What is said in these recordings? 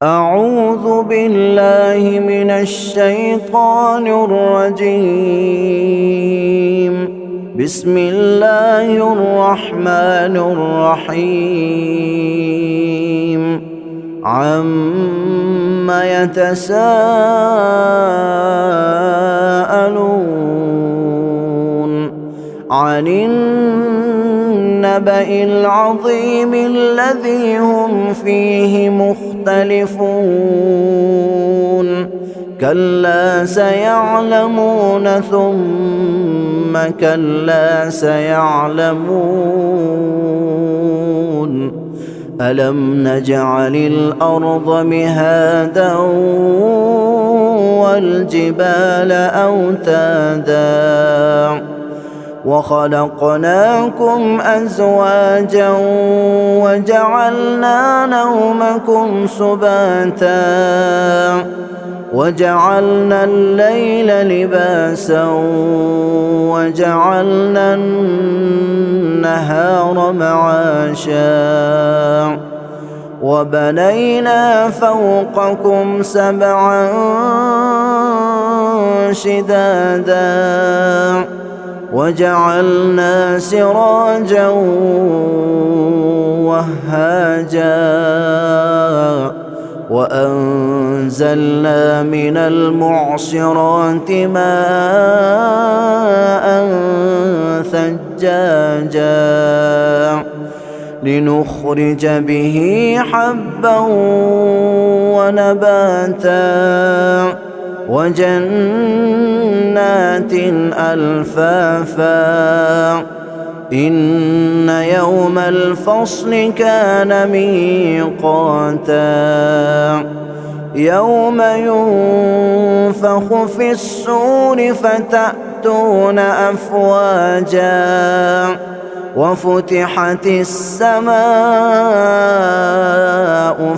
أعوذ بالله من الشيطان الرجيم. بسم الله الرحمن الرحيم. عم يتساءلون عن النبأ العظيم الذي هم فيه مختلفون. كلا سيعلمون ثم كلا سيعلمون. ألم نجعل الأرض مهادا والجبال أوتادا وخلقناكم أزواجا وجعلنا نومكم سباتا وجعلنا الليل لباسا وجعلنا النهار معاشا وبنينا فوقكم سبعا شدادا وجعلنا سراجا وهاجا وأنزلنا من المعصرات ماء ثجاجا لنخرج به حبا ونباتا وجنات ألفافا. إن يوم الفصل كان ميقاتا يوم ينفخ في الصور فتأتون أفواجا وفتحت السماء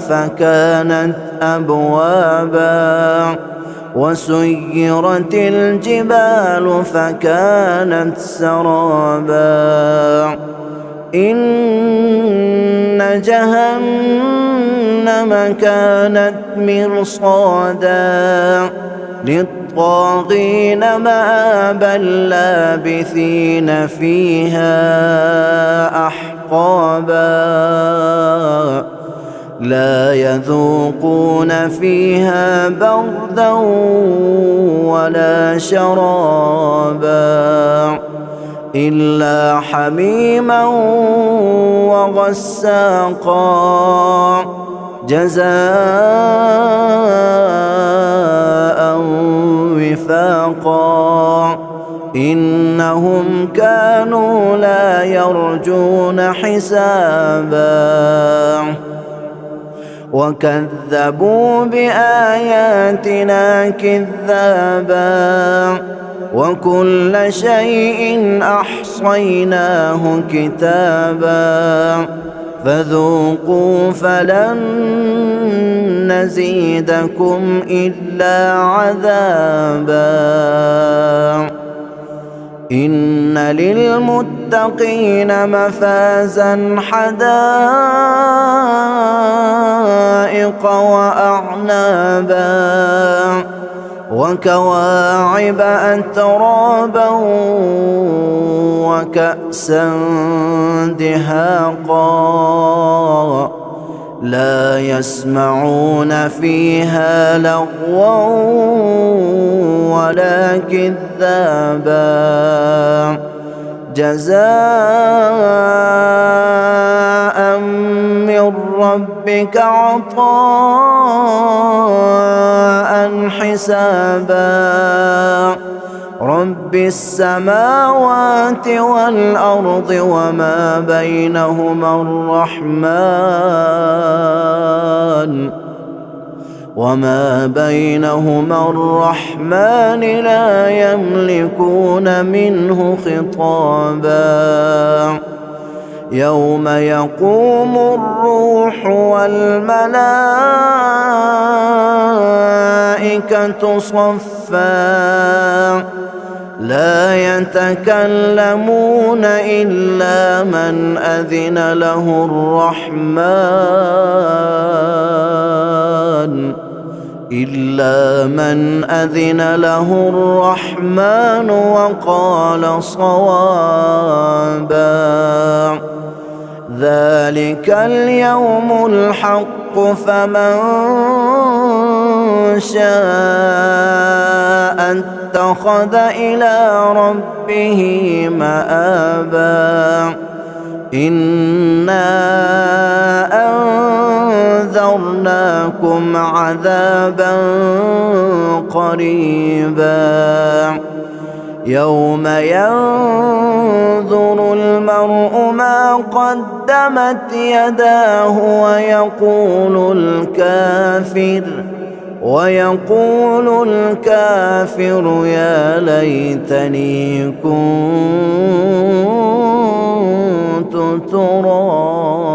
فكانت أبوابا وسيرت الجبال فكانت سرابا. إن جهنم كانت مرصادا للطاغين مآبا لابثين فيها أحقابا لا يذوقون فيها بردا ولا شرابا إلا حميما وغساقا جزاء وفاقا. إنهم كانوا لا يرجون حسابا وكذبوا بآياتنا كذابا وكل شيء أحصيناه كتابا فذوقوا فلن نزيدكم إلا عذابا. إن للمتقين مفازا حدائق وأعنابا وكواعب أترابا وكأسا دهاقا لا يسمعون فيها لغوا ولا كذابا جزاء من ربك عطاء حسابا. رب السماوات والأرض وما بينهما الرحمن لا يملكون منه خطابا. يوم يقوم الروح والملائكة صفا لا يتكلمون إلا من أذن له الرحمن إلا من أذن له الرحمن وقال صوابا. ذلك اليوم الحق، فمن شاء اتخذ إلى ربه مآبا. إنا أنذرناكم عذابا قريبا يوم ينظر المرء ما قدمت يداه ويقول الكافر يا ليتني كنت ترابا.